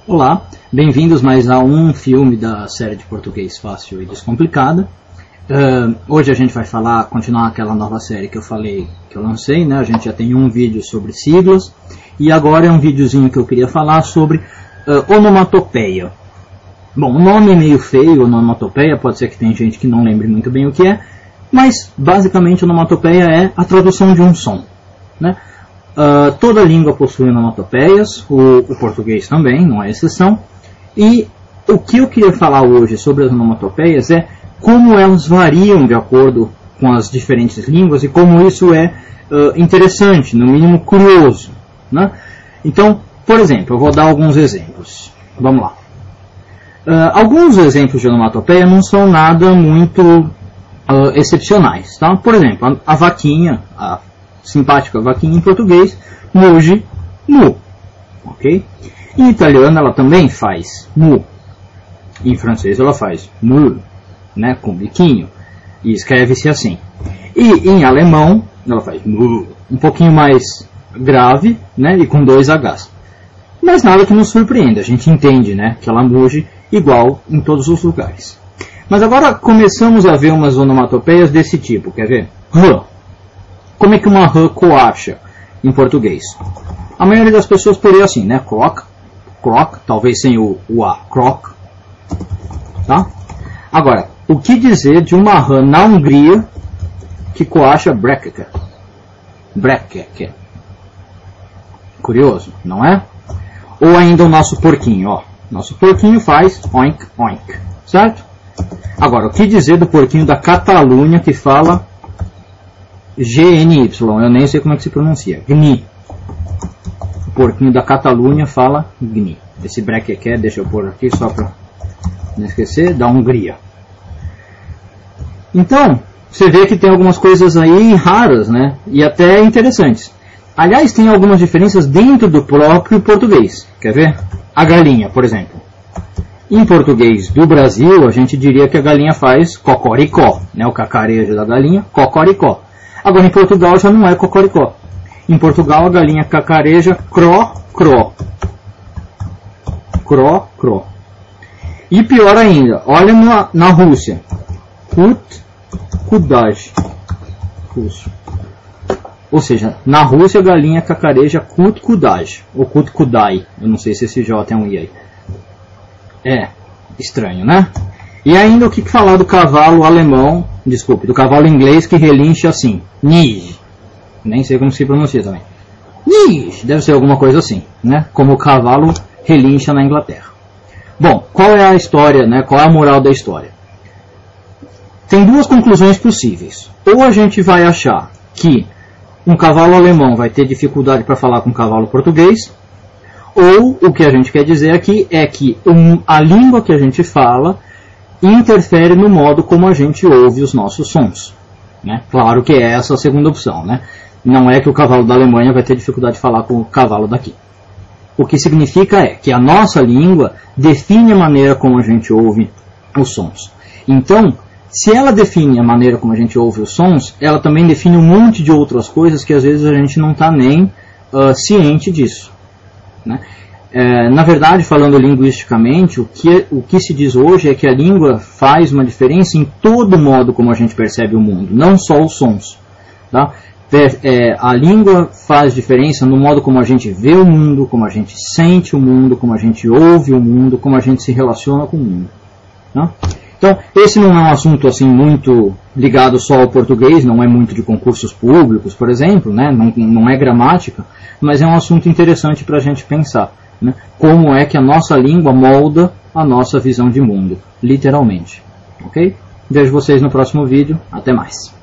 Olá, bem-vindos mais a um filme da série de português fácil e descomplicada. Hoje a gente vai continuar aquela nova série que eu falei, que eu lancei, né? A gente já tem um vídeo sobre siglas e agora é um videozinho que eu queria falar sobre onomatopeia. Bom, o nome é meio feio, onomatopeia, pode ser que tem gente que não lembre muito bem o que é, mas basicamente onomatopeia é a tradução de um som, né? Toda língua possui onomatopeias, o português também, não é exceção. E o que eu queria falar hoje sobre as onomatopeias é como elas variam de acordo com as diferentes línguas e como isso é interessante, no mínimo curioso, né? Então, por exemplo, eu vou dar alguns exemplos. Vamos lá. Alguns exemplos de onomatopeia não são nada muito excepcionais, tá? Por exemplo, a vaquinha, a simpática vaquinha em português, muge, mu, ok? Em italiano ela também faz mu, em francês ela faz mu, né, com biquinho, e escreve-se assim. E em alemão ela faz mu, um pouquinho mais grave, né, e com dois Hs. Mas nada que nos surpreenda, a gente entende, né, que ela muge igual em todos os lugares. Mas agora começamos a ver umas onomatopeias desse tipo, quer ver? Como é que uma rã coacha em português? A maioria das pessoas poderia assim, né? Croc, croc, talvez sem o A, croc. Tá? Agora, o que dizer de uma rã na Hungria que coacha brekkeke? Brekkeke. Curioso, não é? Ou ainda o nosso porquinho, ó. Nosso porquinho faz oink, oink, certo? Agora, o que dizer do porquinho da Catalunha que fala GNY, eu nem sei como é que se pronuncia, GNI. O porquinho da Catalunha fala GNI. Esse brekkeke, deixa eu pôr aqui só para não esquecer, da Hungria. Então, você vê que tem algumas coisas aí raras, né? E até interessantes. Aliás, tem algumas diferenças dentro do próprio português. Quer ver? A galinha, por exemplo. Em português do Brasil, a gente diria que a galinha faz cocoricó, né? O cacarejo da galinha, cocoricó. Agora em Portugal já não é cocoricó. Em Portugal a galinha cacareja cró, cró. Cró, cró. E pior ainda, olha na Rússia. Kut, kudaj. Russo. Ou seja, na Rússia a galinha cacareja kut, kudaj. Ou kut, kudai. Eu não sei se esse J é um I aí. É, estranho, né? E ainda o que falar do cavalo alemão, desculpe, do cavalo inglês que relincha assim, nij, nem sei como se pronuncia também, nij, deve ser alguma coisa assim, né? Como o cavalo relincha na Inglaterra. Bom, qual é a história, né? Qual é a moral da história? Tem duas conclusões possíveis. Ou a gente vai achar que um cavalo alemão vai ter dificuldade para falar com um cavalo português, ou o que a gente quer dizer aqui é que a língua que a gente fala interfere no modo como a gente ouve os nossos sons, né? Claro que é essa a segunda opção, né? Não é que o cavalo da Alemanha vai ter dificuldade de falar com o cavalo daqui. O que significa é que a nossa língua define a maneira como a gente ouve os sons. Então, se ela define a maneira como a gente ouve os sons, ela também define um monte de outras coisas que às vezes a gente não está nem ciente disso, né? Na verdade, falando linguisticamente, o que se diz hoje é que a língua faz uma diferença em todo o modo como a gente percebe o mundo, não só os sons, tá? A língua faz diferença no modo como a gente vê o mundo, como a gente sente o mundo, como a gente ouve o mundo, como a gente se relaciona com o mundo, tá? Então, esse não é um assunto assim muito ligado só ao português, não é muito de concursos públicos, por exemplo, né? Não é gramática, mas é um assunto interessante para a gente pensar, né? Como é que a nossa língua molda a nossa visão de mundo, literalmente. Ok? Vejo vocês no próximo vídeo. Até mais.